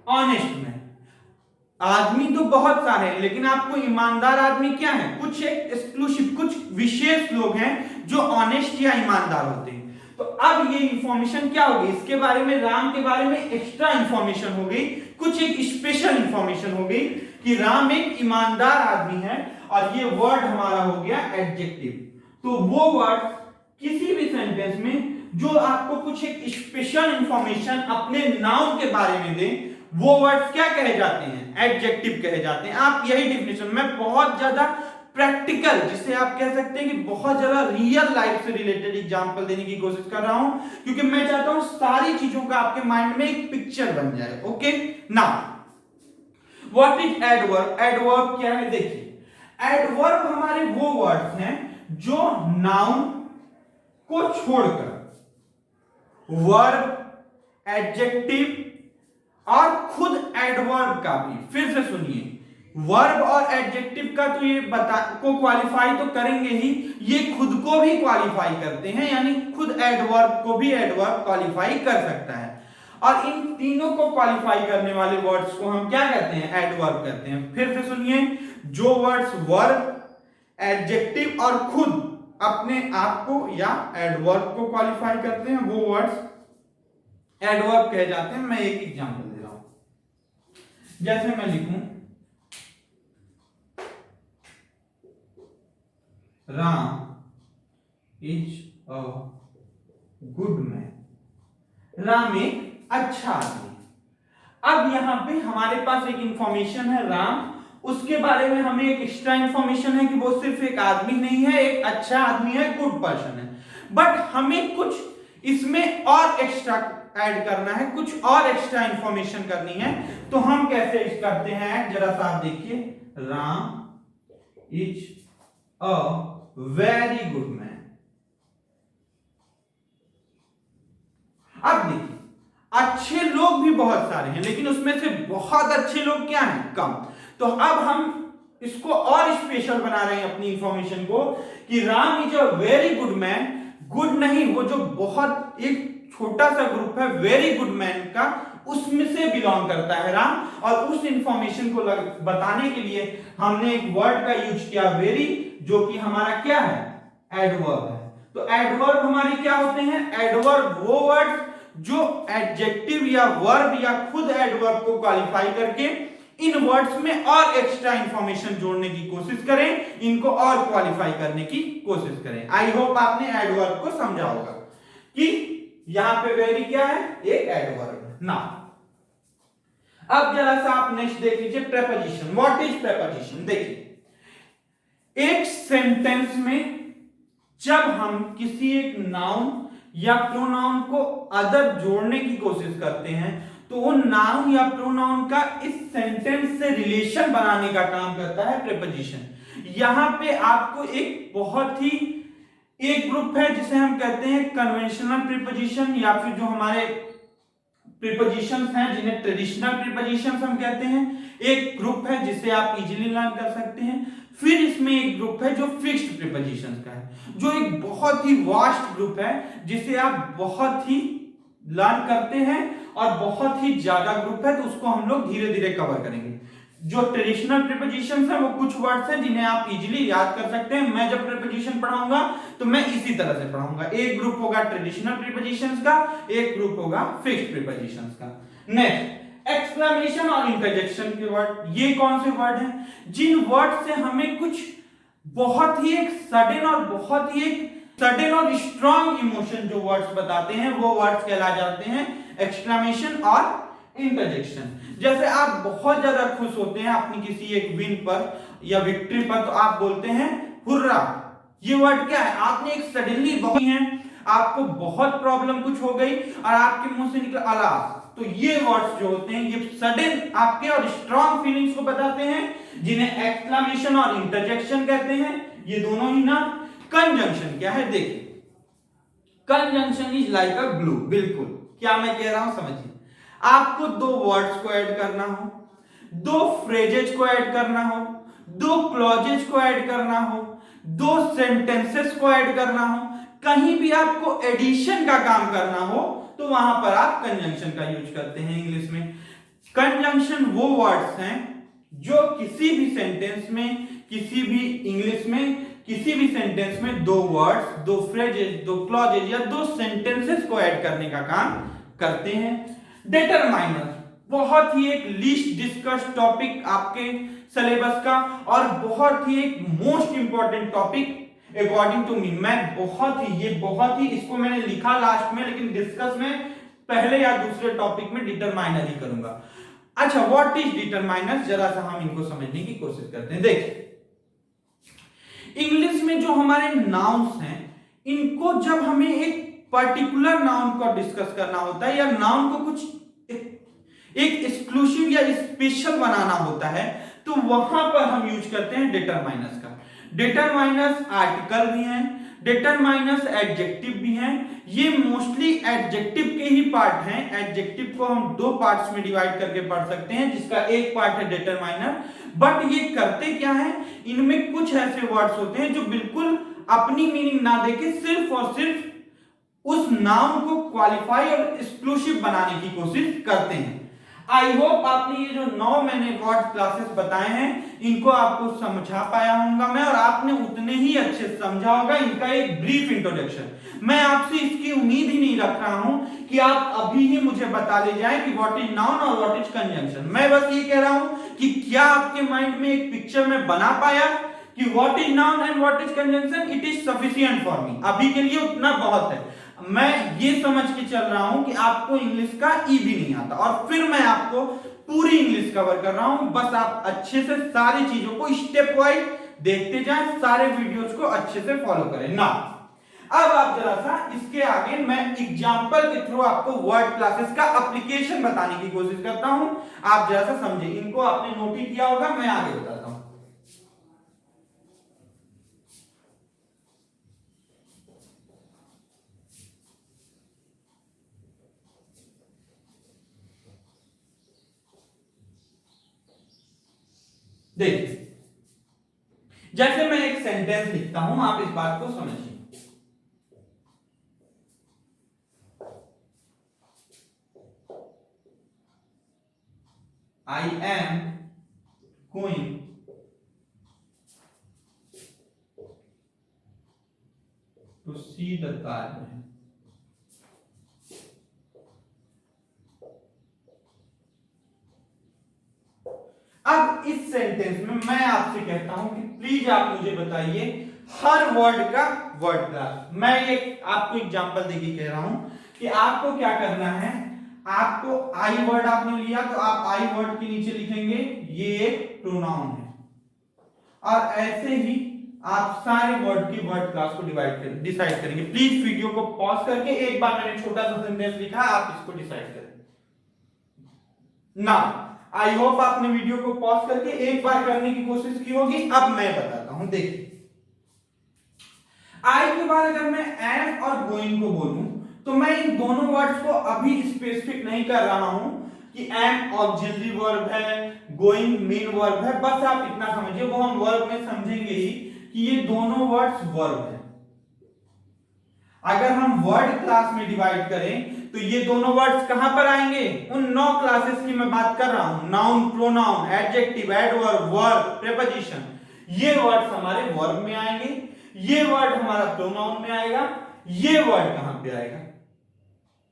honest man. आदमी तो बहुत सारे हैं, लेकिन आपको ईमानदार आदमी क्या है? कुछ एक एक्सक्लूसिव, कुछ विशेष लोग हैं जो ऑनेस्ट या ईमानदार होते हैं। तो अब ये इंफॉर्मेशन क्या होगी? इसके बारे में, राम के बारे में एक्स्ट्रा इंफॉर्मेशन हो गई, कुछ एक स्पेशल इंफॉर्मेशन हो गई कि राम एक ईमानदार आदमी है, और ये वर्ड हमारा हो गया एडजेक्टिव। तो वो वर्ड किसी भी सेंटेंस में जो आपको कुछ एक स्पेशल इंफॉर्मेशन अपने नाउन के बारे में दे, वो वर्ड्स क्या कहे जाते हैं? एडजेक्टिव कहे जाते हैं। आप यही डिफिनेशन, मैं बहुत ज्यादा प्रैक्टिकल, जिसे आप कह सकते हैं कि बहुत ज्यादा रियल लाइफ से रिलेटेड एग्जांपल देने की कोशिश कर रहा हूं, क्योंकि मैं चाहता हूं सारी चीजों का आपके माइंड में एक पिक्चर बन जाए। Okay, now what is adverb? Adverb क्या है? देखिए, एडवर्ब हमारे वो वर्ड्स हैं जो नाउन को छोड़कर वर्ब, एडजेक्टिव और खुद एडवर्ब का भी, फिर से सुनिए, वर्ब और एडजेक्टिव का तो ये को क्वालिफाई तो करेंगे ही, ये खुद को भी क्वालिफाई करते हैं, यानी खुद एडवर्ब को भी एडवर्ब क्वालिफाई कर सकता है। और इन तीनों को क्वालिफाई करने वाले वर्ड्स को हम क्या कहते हैं? एडवर्ब कहते हैं। फिर से सुनिए, जो वर्ड्स वर्ब, एडजेक्टिव और खुद अपने आप को या एडवर्ब को क्वालिफाई करते हैं, वो वर्ड्स एडवर्ब कहे जाते हैं। मैं एक एग्जांपल दे रहा हूं, जैसे मैं लिखूं, Ram is a good man. Ram एक अच्छा आदमी। अब यहां पे हमारे पास एक इंफॉर्मेशन है राम, उसके बारे में हमें एक एक्स्ट्रा इंफॉर्मेशन है कि वो सिर्फ एक आदमी नहीं है, एक अच्छा आदमी है, गुड पर्सन है, बट हमें कुछ इसमें और एक्स्ट्रा ऐड करना है, कुछ और एक्स्ट्रा इंफॉर्मेशन करनी है। तो हम कैसे करते हैं, जरा सा आप देखिए, Ram is a very good man. अब देखिए, अच्छे लोग भी बहुत सारे हैं, लेकिन उसमें से बहुत अच्छे लोग क्या हैं, कम। तो अब हम इसको और स्पेशल बना रहे हैं अपनी इंफॉर्मेशन को कि Ram is a very good man. Good नहीं, वो जो बहुत एक छोटा सा ग्रुप है वेरी गुड मैन का, उसमें से बिलोंग करता है राम। और उस इंफॉर्मेशन को बताने के लिए हमने एक वर्ड का यूज किया वेरी, जो कि हमारा क्या है, एडवर्ब है। तो एडवर्ब हमारे क्या होते हैं, एडवर्ब वो वर्ड जो एडजेक्टिव या वर्ब या खुद एडवर्ब को क्वालिफाई करके इन वर्ड्स में और एक्स्ट्रा इंफॉर्मेशन जोड़ने की कोशिश करें, इनको और क्वालिफाई करने की कोशिश करें। आई होप आपने एडवर्ब को समझा होगा कि यहां पे वेरी क्या है, एक एडवर्ब ना। अब जरा सा आप नेक्स्ट देख लीजिए, प्रेपोजिशन। What is preposition? देखिए, एक सेंटेंस में जब हम किसी एक नाउन या प्रोनाउन को अदर जोड़ने की कोशिश करते हैं, तो वो नाउन या प्रोनाउन का इस सेंटेंस से रिलेशन बनाने का काम करता है प्रेपोजिशन। यहां पे आपको एक बहुत ही एक ग्रुप है जिसे हम कहते हैं कन्वेंशनल प्रीपोजिशन, या फिर जो हमारे प्रीपोजिशंस हैं जिन्हें ट्रेडिशनल प्रीपोजिशंस हम कहते हैं। एक ग्रुप है जिसे आप इजीली लर्न कर सकते हैं। फिर इसमें एक ग्रुप है जो फिक्स्ड प्रीपोजिशंस का है, जो एक बहुत ही वास्ट ग्रुप है जिसे आप बहुत ही लर्न करते हैं, और बहुत ही ज्यादा ग्रुप है, तो उसको हम लोग धीरे धीरे कवर करेंगे। जो ट्रेडिशनल प्रीपोजिशंस है वो कुछ वर्ड्स हैं जिन्हें आप इजीली याद कर सकते हैं। मैं जब प्रीपोजिशन पढ़ाऊंगा तो मैं इसी तरह से पढ़ाऊंगा। एक ग्रुप होगा ट्रेडिशनल प्रीपोजिशंस का, एक ग्रुप होगा फिक्स्ड प्रीपोजिशंस का। नेक्स्ट, एक्सक्लेमेशन और इंटरजेक्शन के वर्ड। ये कौन से वर्ड हैं जिन वर्ड से हमें कुछ बहुत ही एक सडन और बहुत ही एक सडन और स्ट्रॉन्ग इमोशन जो वर्ड्स बताते हैं, वो वर्ड्स कहला जाते हैं एक्सक्लेमेशन और इंटरजेक्शन। जैसे आप बहुत ज्यादा खुश होते हैं अपनी किसी एक विन पर या विक्ट्री पर, तो आप बोलते हैं हुर्रा। ये वर्ड क्या है, आपने एक सडनली बहुत है, आपको बहुत प्रॉब्लम कुछ हो गई और आपके मुंह से निकला अलास। तो ये वर्ड्स जो होते हैं ये सडन आपके और स्ट्रॉन्ग फीलिंग्स को बताते हैं, जिन्हें एक्सक्लेमेशन और इंटरजेक्शन कहते हैं। ये दोनों ही ना। कंजंक्शन क्या है, देखिए, conjunction is like a glue. बिल्कुल क्या मैं कह रहा हूं समझिए। आपको दो वर्ड्स को ऐड करना हो, दो फ्रेजेस को ऐड करना हो, दो क्लॉजेस को ऐड करना हो, दो सेंटेंसेस को ऐड करना हो, कहीं भी आपको एडिशन का काम करना हो, तो वहां पर आप कंजंक्शन का यूज करते हैं इंग्लिश में। कंजंक्शन वो वर्ड्स हैं जो किसी भी सेंटेंस में, किसी भी इंग्लिश में किसी भी सेंटेंस में दो वर्ड्स, दो फ्रेजेस, दो क्लॉजेस या दो सेंटेंसेस को ऐड करने का काम करते हैं। डिटरमाइनर बहुत ही एक लीस्ट डिस्कस्ड टॉपिक आपके सिलेबस का, और बहुत ही एक most important topic according to me. मैं बहुत ही इसको मैंने लिखा लास्ट में, लेकिन डिस्कस में पहले या दूसरे टॉपिक में डिटरमाइनर ही करूंगा। अच्छा, व्हाट इज डिटरमाइनर, जरा सा हम इनको समझने की कोशिश करते हैं। देखिए, इंग्लिश में जो हमारे नाउन्स हैं, इनको जब हमें एक पर्टिकुलर नाउन को डिस्कस करना होता है या नाउन को कुछ एक एक्सक्लूसिव या स्पेशल बनाना होता है, तो वहां पर हम यूज करते हैं डिटरमाइनर्स का। डिटरमाइनर्स आर्टिकल भी हैं, डिटरमाइनर्स एडजेक्टिव भी हैं। ये मोस्टली एडजेक्टिव के ही पार्ट हैं। एडजेक्टिव को हम दो पार्ट्स में डिवाइड करके पढ़ सकते हैं, जिसका एक पार्ट है डिटरमाइनर। बट ये करते क्या है, इनमें कुछ ऐसे वर्ड्स होते हैं जो बिल्कुल अपनी मीनिंग ना देके सिर्फ और सिर्फ उस नाउन को क्वालिफाई और एक्सक्लूसिव बनाने की कोशिश करते हैं। आई होप आपने ये जो 9 मैंने वर्ड क्लासेस बताए हैं, इनको आपको समझा पाया होगा मैं, और आपने उतने ही अच्छे समझा होगा इनका एक ब्रीफ इंट्रोडक्शन। मैं आपसे इसकी उम्मीद ही नहीं रख रहा हूं कि आप अभी ही मुझे बता ले जाएं कि व्हाट इज नाउन और व्हाट इज कंजंक्शन। मैं बस ये कह रहा हूं कि क्या आपके माइंड में एक पिक्चर में बना पाया कि what is noun and what is conjunction. It is sufficient for me, अभी के लिए उतना बहुत है। मैं ये समझ के चल रहा हूं कि आपको इंग्लिश का ई भी नहीं आता, और फिर मैं आपको पूरी इंग्लिश कवर कर रहा हूं, बस आप अच्छे से सारी चीजों को स्टेप वाइज देखते जाएं, सारे वीडियोस को अच्छे से फॉलो करें ना। अब आप जरा सा इसके आगे मैं एग्जांपल के थ्रू आपको वर्ड क्लासेस का एप्लीकेशन बताने की कोशिश करता हूं, आप जरा सा समझे। इनको आपने नोट ही किया होगा, मैं आगे बताता हूं। देखिए, जैसे मैं एक सेंटेंस लिखता हूं, आप इस बात को समझिए। I am going to see the Taj। अब इस सेंटेंस में मैं आपसे कहता हूं कि प्लीज आप मुझे बताइए हर वर्ड का वर्ड क्लास। मैं एक आपको एग्जांपल देके कह रहा हूं कि आपको क्या करना है। आपको आई वर्ड आपने लिया तो आप आई वर्ड के नीचे लिखेंगे ये एक प्रोनाउन है, और ऐसे ही आप सारे वर्ड की वर्ड क्लास को डिसाइड करेंगे। प्लीज वीडियो को पॉज करके एक बार मैंने छोटा सा सेंटेंस लिखा, आप इसको डिसाइड करें ना। आई होप आपने वीडियो को पॉज करके एक बार करने की कोशिश की होगी। अब मैं बताता हूं, देखिए आई के बाद अगर मैं एम और गोइंग को बोलूं तो मैं इन दोनों वर्ड्स को अभी स्पेसिफिक नहीं कर रहा हूं कि एम ऑक्सिलरी वर्ब है, गोइंग मेन वर्ब है। बस आप इतना समझिए, वो हम वर्ब में समझेंगे ही कि ये दोनों वर्ड्स वर्ब है। अगर हम वर्ड क्लास में डिवाइड करें तो ये दोनों वर्ड्स कहां पर आएंगे? उन 9 क्लासेस की मैं बात कर रहा हूं, noun, pronoun, adjective, adverb, verb, preposition. ये वर्ड्स हमारे वर्ब में आएंगे, ये वर्ड हमारा प्रोनाउन में आएगा, ये वर्ड कहां पे आएगा?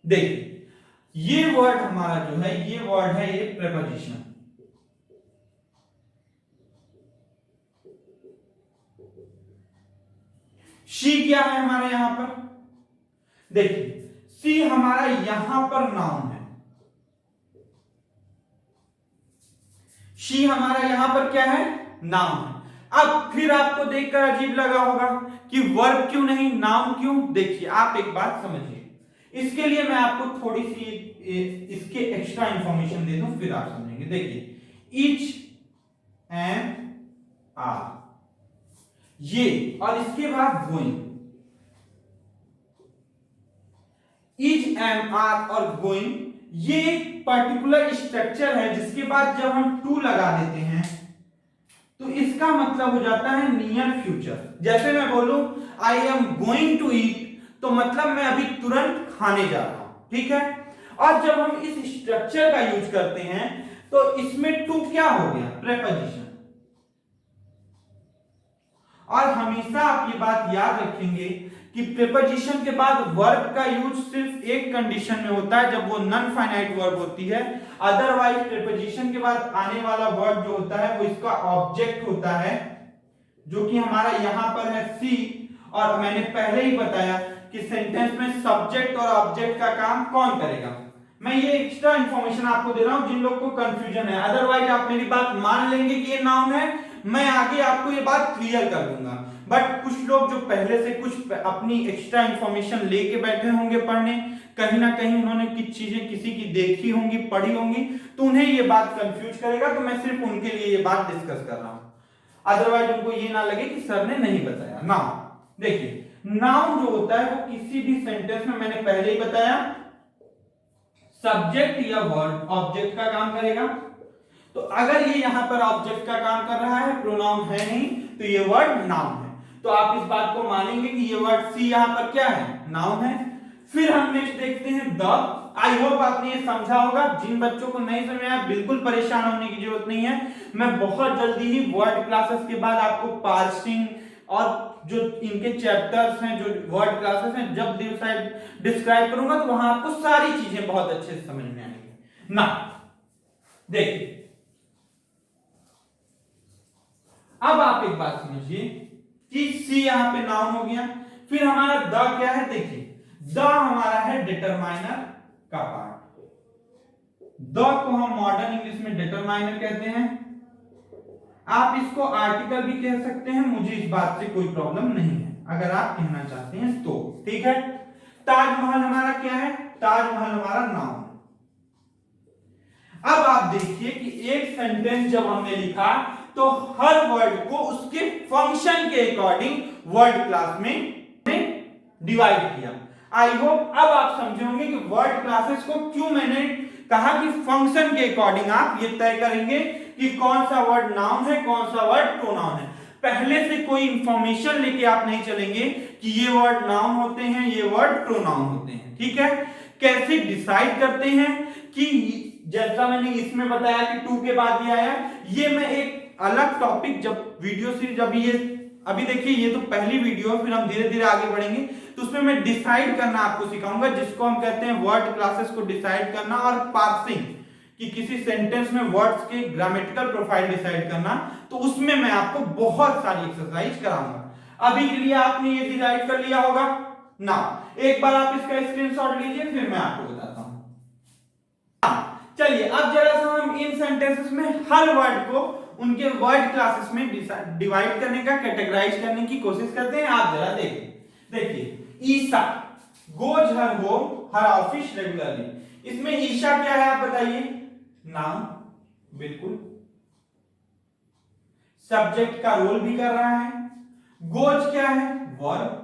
देखिए, ये वर्ड हमारा जो है, ये वर्ड है ये प्रीपोजिशन। शी क्या है हमारे यहां पर? देखिए, सी हमारा यहां पर नाउन है, शी हमारा यहां पर क्या है? नाउन है। अब फिर आपको देखकर अजीब लगा होगा कि वर्ब क्यों नहीं, नाउन क्यों? देखिए, आप एक बात समझिए, इसके लिए मैं आपको थोड़ी सी इसके एक्स्ट्रा इंफॉर्मेशन दे दूं, फिर आप समझेंगे। देखिए, ईच एंड आर, ये, और इसके बाद गोइंग। ईच एम आर और गोइंग, ये एक पर्टिकुलर स्ट्रक्चर है जिसके बाद जब हम टू लगा देते हैं तो इसका मतलब हो जाता है नियर फ्यूचर। जैसे मैं बोलूं I am going to eat, तो मतलब मैं अभी तुरंत खाने जा रहा हूं, ठीक है। और जब हम इस स्ट्रक्चर का यूज करते हैं तो इसमें टू क्या हो गया? प्रीपोजिशन। और हमेशा आप ये बात याद रखेंगे कि प्रीपोजिशन के बाद वर्ब का यूज सिर्फ एक कंडीशन में होता है, जब वो नॉन फाइनाइट वर्ब होती है। अदरवाइज प्रीपोजिशन के बाद आने वाला वर्ब जो होता है वो इसका ऑब्जेक्ट होता है, जो कि हमारा यहां पर है सी। और मैंने पहले ही बताया कि सेंटेंस में सब्जेक्ट और ऑब्जेक्ट का काम कौन करेगा। मैं ये एक्स्ट्रा इंफॉर्मेशन आपको दे रहा हूं जिन लोग को कंफ्यूजन है, अदरवाइज आप मेरी बात मान लेंगे कि ये नाउन है, मैं आगे आपको ये बात क्लियर कर दूंगा। बट कुछ लोग जो पहले से कुछ अपनी एक्स्ट्रा इंफॉर्मेशन लेके बैठे होंगे पढ़ने, कहीं ना कहीं उन्होंने कुछ चीजें किसी की देखी होंगी, पढ़ी होंगी, तो उन्हें ये बात कंफ्यूज करेगा। तो मैं सिर्फ उनके लिए ये बात डिस्कस कर रहा हूं, अदरवाइज उनको ये ना लगे कि सर ने नहीं बताया। नाउन, देखिए, नाउन जो होता है वो किसी भी सेंटेंस में, मैंने पहले ही बताया, सब्जेक्ट या वर्ड ऑब्जेक्ट का काम करेगा। तो अगर ये यहां पर ऑब्जेक्ट का काम कर रहा है, प्रोनाउन है नहीं, तो ये वर्ड नाउन है। तो आप इस बात को मानेंगे कि ये वर्ड सी यहां पर क्या है? नाउन है। फिर हम नेक्स्ट देखते हैं द। आई होप आपने ये समझा होगा। जिन बच्चों को नहीं समझ आया बिल्कुल परेशान होने की जरूरत नहीं है, मैं बहुत जल्दी ही वर्ड क्लासेस के बाद आपको पार्सिंग और जो इनके चैप्टर्स हैं, जो वर्ड क्लासेस हैं, जब डिस्क्राइब करूंगा तो वहां आपको सारी चीजें बहुत अच्छे से समझ में आएंगी ना। देखिए, अब आप एक बात समझिए कि सी यहां पे नाउन हो गया। फिर हमारा द क्या है? देखिए, द हमारा है डिटरमाइनर का पार्ट। द को हम मॉडर्न इंग्लिश में डिटरमाइनर कहते हैं। आप इसको आर्टिकल भी कह सकते हैं, मुझे इस बात से कोई प्रॉब्लम नहीं है अगर आप कहना चाहते हैं तो, ठीक है। ताजमहल हमारा क्या है? ताजमहल हमारा नाउन। अब आप देखिए कि एक सेंटेंस जब हमने लिखा तो हर वर्ड को उसके फंक्शन के अकॉर्डिंग वर्ड क्लास में डिवाइड किया। आई होप अब आप समझे होंगे कि वर्ड क्लासेस को क्यों मैंने कहा कि फंक्शन के अकॉर्डिंग आप ये तय करेंगे कि कौन सा वर्ड नाउन है, कौन सा वर्ड प्रोनाउन है। पहले से कोई इंफॉर्मेशन लेके आप नहीं चलेंगे कि ये वर्ड नाउन होते हैं, ये वर्ड प्रोनाउन होते हैं, ठीक है। कैसे डिसाइड करते हैं कि जैसा मैंने इसमें बताया कि टू के बाद ये आया, ये मैं एक अलग टॉपिक जब वीडियो सीरीज अभी देखिए ये तो पहली वीडियो, फिर हम धीरे धीरे आगे बढ़ेंगे तो उसमें मैं डिसाइड करना आपको सिखाऊंगा, जिसको हम कहते हैं वर्ड क्लासेस को डिसाइड करना और पार्सिंग, कि किसी सेंटेंस में वर्ड्स के ग्रामेटिकल प्रोफाइल डिसाइड करना। तो उसमें मैं आपको बहुत सारी एक्सरसाइज कराऊंगा। अभी के लिए आपने ये डिसाइड कर लिया होगा ना। एक बार आप इसका स्क्रीनशॉट लीजिए, फिर मैं आपको बताता हूं। चलिए अब जरा सा हम इन सेंटेंसेस में हर वर्ड को उनके वर्ड क्लासेस में डिवाइड करने का, कैटेगराइज करने की कोशिश करते हैं। आप जरा देखिए ईसा, गोज हर होम हर ऑफिस रेगुलरली। इसमें ईशा क्या है आप बताइए? नाउन, बिल्कुल। सब्जेक्ट का रोल भी कर रहा है। गोज क्या है? वर्ब।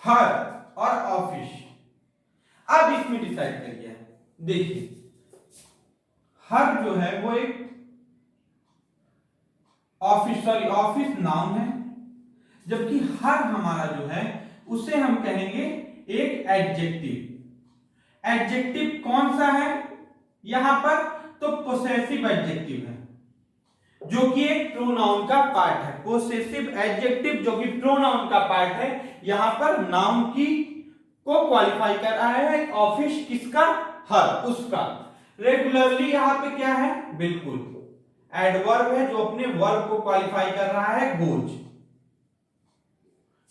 हर और ऑफिस। अब इसमें डिसाइड करिए, देखिए हर जो है वो एक ऑफिस नाउन है, जबकि हर हमारा जो है उसे हम कहेंगे एक एडजेक्टिव। एडजेक्टिव कौन सा है यहां पर? तो पोसेसिव एडजेक्टिव है, जो कि एक प्रोनाउन का पार्ट है। पोसेसिव एडजेक्टिव जो कि प्रोनाउन का पार्ट है, यहां पर नाउन की को क्वालिफाई कर रहा है। ऑफिस किसका? हर, उसका। रेगुलरली यहां पे क्या है? बिल्कुल एडवर्ब है, जो अपने वर्ब को क्वालिफाई कर रहा है। गोज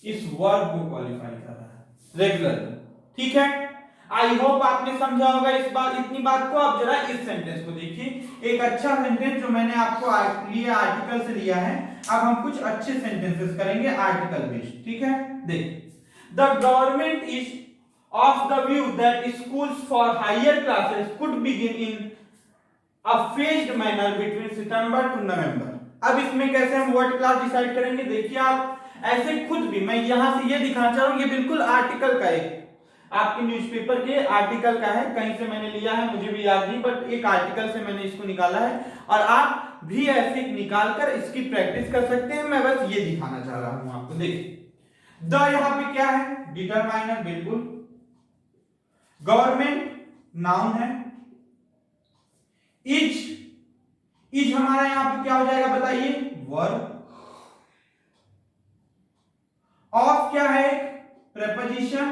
इस वर्ब को क्वालिफाई कर रहा है रेगुलरली, ठीक है। आई होप आपने समझा होगा इतनी बात को। अब जरा इस सेंटेंस को देखिए, एक अच्छा सेंटेंस जो मैंने आपको लिया आर्टिकल से लिया है। अब हम कुछ अच्छे सेंटेंसेस करेंगे आर्टिकल बेस्ड, ठीक है। देखिए the government is of the view that schools for higher classes could begin in a phased manner between September to November। अब इसमें कैसे हम वर्ड क्लास डिसाइड करेंगे? देखिए आप ऐसे खुद भी, मैं यहां से ये दिखाना चाह रहा हूं, ये बिल्कुल आर्टिकल का एक आपके न्यूज़पेपर के आर्टिकल का है, कहीं से मैंने लिया है मुझे भी याद नहीं, बट एक आर्टिकल से मैंने इसको निकाला है। और आप भी ऐसे निकाल कर इसकी प्रैक्टिस कर सकते हैं। मैं बस ये दिखाना चाह रहा हूं आपको। देखिए द यहां पे क्या है? डिटरमाइनर, बिल्कुल। गवर्नमेंट नाउन है। इज हमारा यहां पे क्या हो जाएगा बताइए? वर्ब। ऑफ क्या है? प्रेपोजिशन,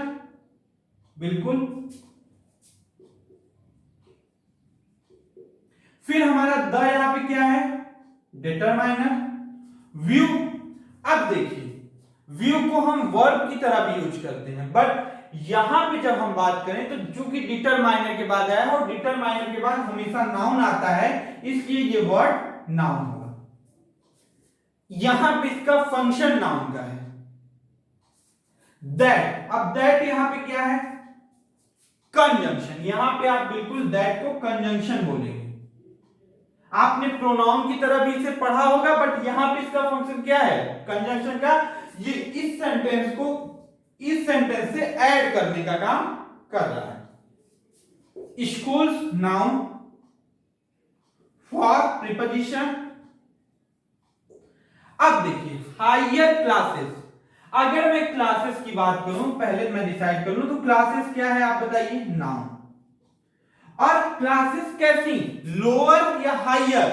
बिल्कुल। फिर हमारा द यहां पे क्या है? डिटरमाइनर। व्यू, अब देखिए व्यू को हम वर्ब की तरह भी यूज करते हैं, बट यहां पे जब हम बात करें तो चूंकि डिटरमाइनर के बाद आया है और डिटरमाइनर के बाद हमेशा नाउन आता है, इसलिए ये वर्ड नाउन होगा। यहां पे इसका फंक्शन नाउन का है। दैट, अब दैट यहां पे क्या है? कंजंक्शन। यहां पे आप बिल्कुल दैट को कंजंक्शन बोलेंगे। आपने प्रोनाउन की तरह भी इसे पढ़ा होगा, बट यहां पे इसका फंक्शन क्या है? कंजंक्शन का। ये इस सेंटेंस को इस सेंटेंस से ऐड करने का काम कर रहा है। Schools noun, for preposition. अब देखिए हायर क्लासेस, अगर मैं क्लासेस की बात करूं, पहले मैं डिसाइड कर लूं तो क्लासेस क्या है आप बताइए? नाउन। और क्लासेस कैसी? लोअर या हायर?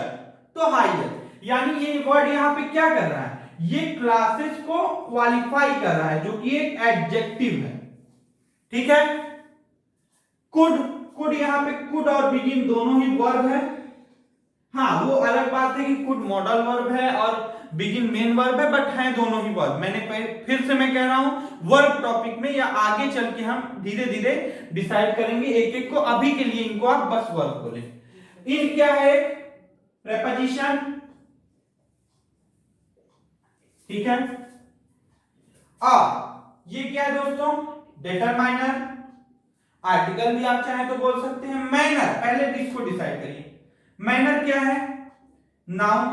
तो हायर, यानी ये वर्ड यहां पे क्या कर रहा है? ये क्लासेस को क्वालिफाई कर रहा है, जो कि एक एडजेक्टिव है, ठीक है। कुड यहां पे कुड और बिगिन दोनों ही वर्ब है। हाँ, वो अलग बात है कि कुड मॉडल वर्ब है और बिगिन मेन वर्ब है, बट है दोनों ही वर्ब। फिर से मैं कह रहा हूं, वर्ब टॉपिक में या आगे चल के हम धीरे धीरे डिसाइड करेंगे एक एक को। अभी के लिए इनको आप बस वर्ब बोले। इन क्या है? प्रेपोजिशन, ठीक है। ये क्या है दोस्तों? डिटरमाइनर। आर्टिकल भी आप चाहे तो बोल सकते हैं। मैनर, पहले भी इसको डिसाइड करिए। मैनर क्या है? नाउन।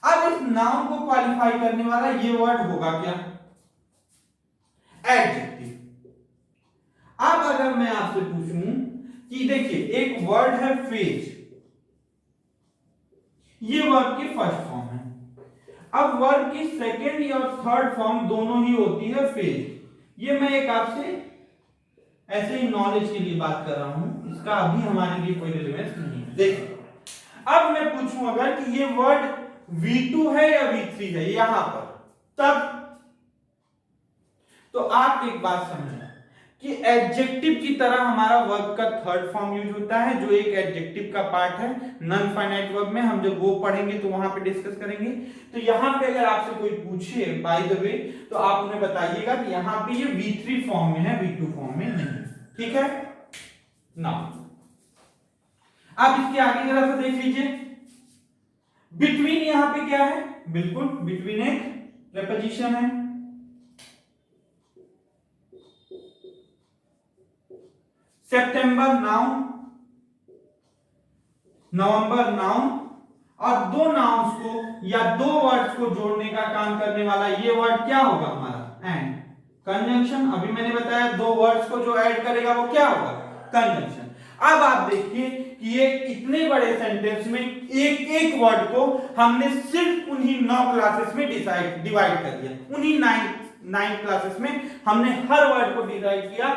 अब इस नाउन को क्वालिफाई करने वाला ये वर्ड होगा क्या? एडजेक्टिव। अब अगर मैं आपसे पूछूं कि देखिए एक वर्ड है फेज, ये वर्ब की फर्स्ट फॉर्म है। अब वर्ब की सेकेंड और थर्ड फॉर्म दोनों ही होती है फेज। ये मैं एक आपसे ऐसे ही नॉलेज के लिए बात कर रहा हूं, इसका अभी हमारे लिए कोई रिलेवेंस नहीं है। देखिए अब मैं पूछूं अगर कि ये वर्ड V2 है या V3 है यहां पर, तब तो आप एक बात समझना कि एडजेक्टिव की तरह हमारा वर्ब का थर्ड फॉर्म यूज होता है, जो एक एडजेक्टिव का पार्ट है नॉन फाइनाइट वर्ब में। हम जब वो पढ़ेंगे तो वहां पे डिस्कस करेंगे। तो यहां पे अगर आपसे कोई पूछे बाय द वे, तो आप उन्हें बताइएगा कि यहां पे ये V3 फॉर्म में है, V2 फॉर्म में नहीं। ठीक है ना? अब इसके आगे जरा सा देख लीजिए। बिटवीन यहां पे क्या है? बिल्कुल बिटवीन एक प्रेपोजिशन है। सितंबर नाउन, नवंबर नाउन, और दो नाउन्स को या दो वर्ड्स को जोड़ने का काम करने वाला ये वर्ड क्या होगा हमारा? एंड। कंजंक्शन, अभी मैंने बताया दो वर्ड्स को जो ऐड करेगा वो क्या होगा? कंजंक्शन। अब आप देखिए कि ये इतने बड़े सेंटेंस में एक एक वर्ड को हमने सिर्फ उन्हीं 9 क्लासेस में डिवाइड कर दिया। उन्हीं 9 क्लासेस में हमने हर वर्ड को डिवाइड किया,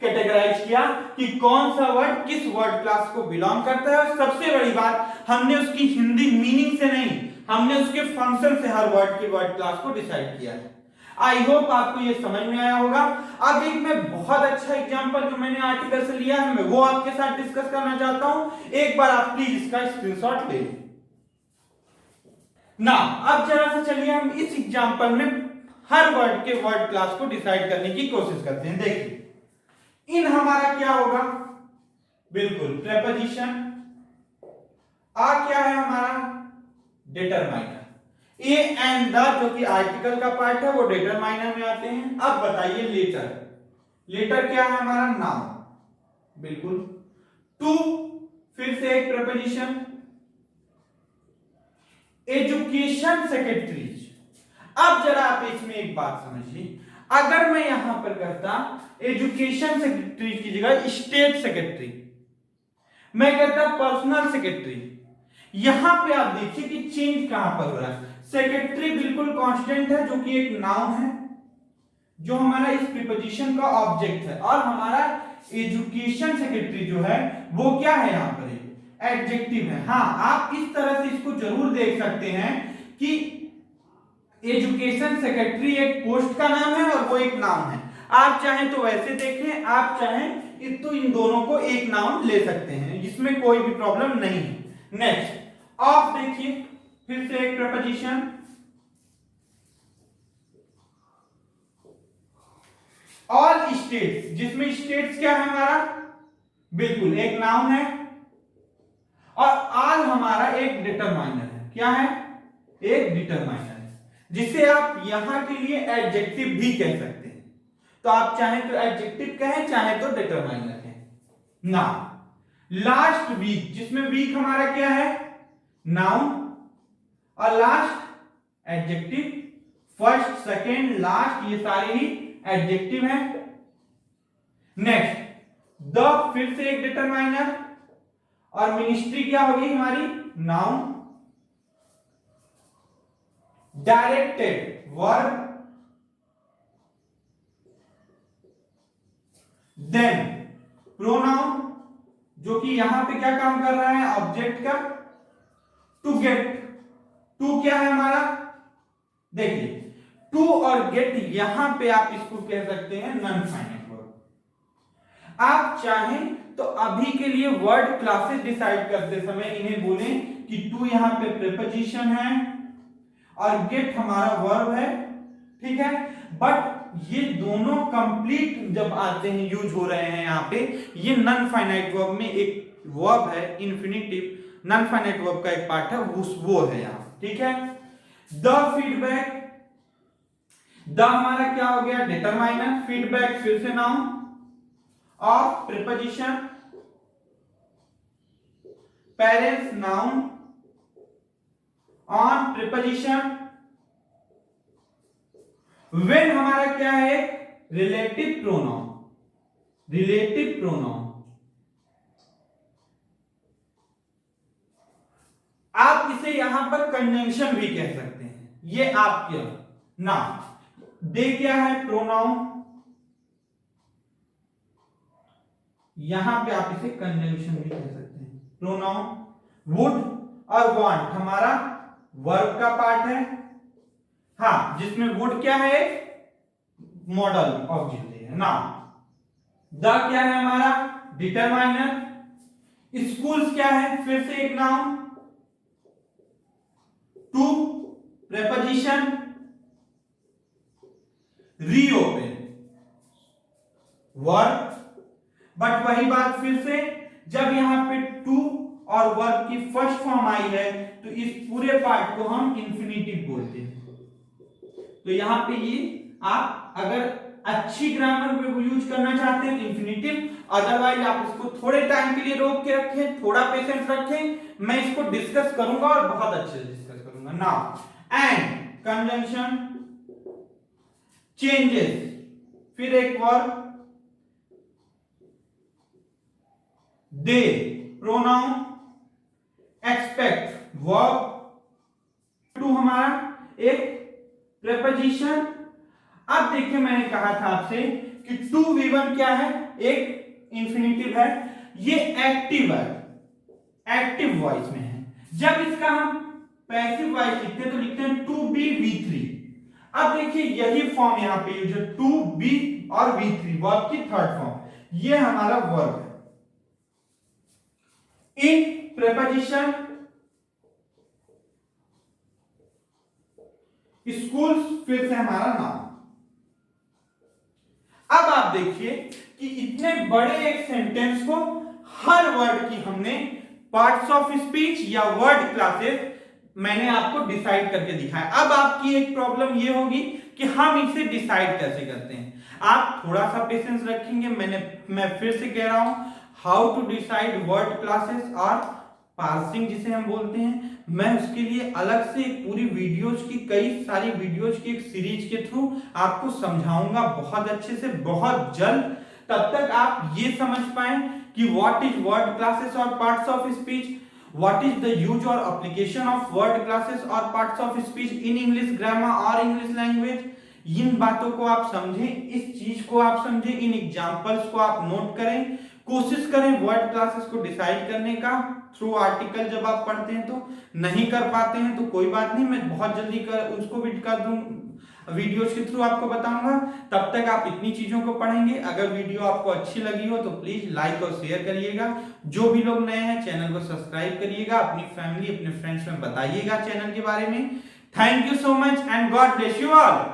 कैटेगराइज किया कि कौन सा वर्ड किस वर्ड क्लास को बिलोंग करता है। और सबसे बड़ी बात, हमने उसकी हिंदी मीनिंग से नहीं, हमने उसके फंक्शन से हर वर्ड की वर्ड क्लास को डिसाइड किया है। आई होप आपको ये समझ में आया होगा। अब एक मैं बहुत अच्छा एग्जांपल जो मैंने आर्टिकल से लिया है, मैं वो आपके साथ डिस्कस करना चाहता हूं। एक बार आप प्लीज इसका स्क्रीनशॉट ले लें ना। अब जरा सा चलिए हम इस एग्जांपल में हर वर्ड के वर्ड क्लास को डिसाइड करने की कोशिश करते हैं। देखिए इन हमारा क्या होगा? बिल्कुल प्रेपोजिशन। क्या है हमारा? डिटरमाइनर। ए एंड द जो कि आर्टिकल का पार्ट है वो डिटरमाइनर में आते हैं। अब बताइए लेटर। लेटर क्या है हमारा? नाउन। बिल्कुल। टू, फिर से एक प्रेपोजिशन। Education secretaries. अब जरा आप इसमें एक बात समझिए, अगर मैं यहां पर करता एजुकेशन सेक्रेटरी की जगह स्टेट सेक्रेटरी, मैं कहता पर्सनल सेक्रेटरी, यहां पे आप देखिए कि चेंज कहां पर हो रहा है। सेक्रेटरी बिल्कुल कांस्टेंट है, जो कि एक नाउन है, जो हमारा इस प्रीपोजिशन का ऑब्जेक्ट है, और हमारा एजुकेशन सेक्रेटरी जो है वो क्या है? यहां पर एडजेक्टिव है। हाँ, आप इस तरह से इसको जरूर देख सकते हैं कि एजुकेशन सेक्रेटरी एक पोस्ट का नाम है और वो एक नाउन है। आप चाहें तो वैसे देखें, आप चाहें तो इन दोनों को एक नाउन ले सकते हैं, जिसमें कोई भी प्रॉब्लम नहीं है। नेक्स्ट ऑफ देखिए, फिर से एक प्रपोजिशन। ऑल स्टेट्स, जिसमें स्टेट्स क्या है हमारा? बिल्कुल एक नाउन है, और ऑल हमारा एक डिटरमाइनर है। क्या है? एक डिटरमाइनर है, जिसे आप यहां के लिए एडजेक्टिव भी कह सकते हैं। तो आप चाहें तो एडजेक्टिव कहें, चाहे तो डिटरमाइनर कहें ना। लास्ट वीक, जिसमें वीक हमारा क्या है? नाउन, और last adjective. First, second, last ये सारे ही एडजेक्टिव हैं। नेक्स्ट द, फिर से एक डिटरमाइनर, और मिनिस्ट्री क्या होगी हमारी? Noun. Directed verb, then pronoun, जो कि यहां पे क्या काम कर रहा है? ऑब्जेक्ट का। टू गेट, टू क्या है हमारा? देखिए टू और गेट, यहां पे आप इसको कह सकते हैं नॉन फाइनाइट वर्ब। आप चाहें तो अभी के लिए वर्ड क्लासेस डिसाइड करते समय इन्हें बोलें कि टू यहां पे प्रीपोजिशन है और गेट हमारा वर्ब है, ठीक है। बट ये दोनों कंप्लीट जब आते हैं, यूज हो रहे हैं यहाँ पे, ये नॉन फाइनाइट वर्ब में एक वर्ब है इन्फिनिटिव, नॉन फाइनाइट वर्ब का एक पार्ट है, वो है यहाँ, ठीक है। द फीडबैक, द हमारा क्या हो गया, डिटरमाइनर, फीडबैक फिर से नाउन और preposition, parents noun on preposition, when हमारा क्या है, रिलेटिव प्रोनाउन, रिलेटिव प्रोनाउन। आप इसे यहां पर कंजंक्शन भी कह सकते हैं, ये आपके ना, दे क्या है, प्रोनाउन, यहां पे आप इसे कंजंक्शन भी कह सकते हैं, प्रोनाउन। वुड और वांट हमारा वर्ब का पार्ट है, हाँ, जिसमें वुड क्या है, मॉडल ऑब्जेक्ट है ना। द क्या है हमारा, डिटरमाइनर। स्कूल्स क्या है, फिर से एक noun, to preposition, reopen verb. But वही बात फिर से, जब यहां पे टू और वर्ब की फर्स्ट फॉर्म आई है तो इस पूरे पार्ट को हम इंफिनिटिव बोलते हैं। तो यहां पे ये आप अगर अच्छी ग्रामर में यूज करना चाहते हैं इंफिनिटिव, अदरवाइज आप इसको थोड़े टाइम के लिए रोक के रखें, थोड़ा पेशेंस रखें, मैं इसको डिस्कस करूंगा और बहुत अच्छे से डिस्कस करूंगा। नाउ एंड कंजंक्शन, चेंजेस, फिर एक verb, they pronoun, expect verb, to हमारा एक प्रीपोजिशन। अब देखिए मैंने कहा था आपसे कि टू V1 क्या है, एक इंफिनिटिव है, ये एक्टिव है, एक्टिव वॉइस में है। जब इसका हम पैसिव वॉइस लिखते हैं तो लिखते हैं टू बी V3। अब देखिए यही फॉर्म यहां पे यूज है, टू बी और V3 वर्ब की थर्ड फॉर्म, ये हमारा वर्ब है। इन प्रीपोजिशन, स्कूल्स फिर से हमारा नाम। अब आप देखिए कि इतने बड़े एक सेंटेंस को हर वर्ड की हमने पार्ट्स ऑफ स्पीच या वर्ड क्लासेस मैंने आपको डिसाइड करके दिखाया। अब आपकी एक प्रॉब्लम ये होगी कि हम इसे डिसाइड कैसे करते हैं। आप थोड़ा सा पेशेंस रखेंगे, मैं फिर से कह रहा हूं, how to decide word classes और पार्सिंग जिसे हम बोलते हैं, मैं उसके लिए अलग से पूरी वीडियोज की, कई सारी वीडियोज की एक सीरीज के थ्रू आपको समझाऊंगा बहुत अच्छे से, बहुत जल्द। तब तक आप ये समझ पाए कि व्हाट इज वर्ड क्लासेस और parts of speech, what is the use और एप्लीकेशन ऑफ वर्ड क्लासेस और parts of speech in English grammar और इंग्लिश लैंग्वेज। इन बातों को आप समझें, इस चीज को आप समझें, इन एग्जांपल्स को आप नोट करें, कोशिश करें वर्ड क्लासेस को डिसाइड करने का थ्रू आर्टिकल। जब आप पढ़ते हैं तो नहीं कर पाते हैं तो कोई बात नहीं, मैं बहुत जल्दी उसको भी कर दूं, वीडियोस के थ्रू आपको बताऊंगा। तब तक आप इतनी चीजों को पढ़ेंगे। अगर वीडियो आपको अच्छी लगी हो तो प्लीज लाइक और शेयर करिएगा। जो भी लोग नए हैं चैनल को सब्सक्राइब करिएगा, अपनी फैमिली अपने फ्रेंड्स में बताइएगा चैनल के बारे में। Thank you so much and God bless you all.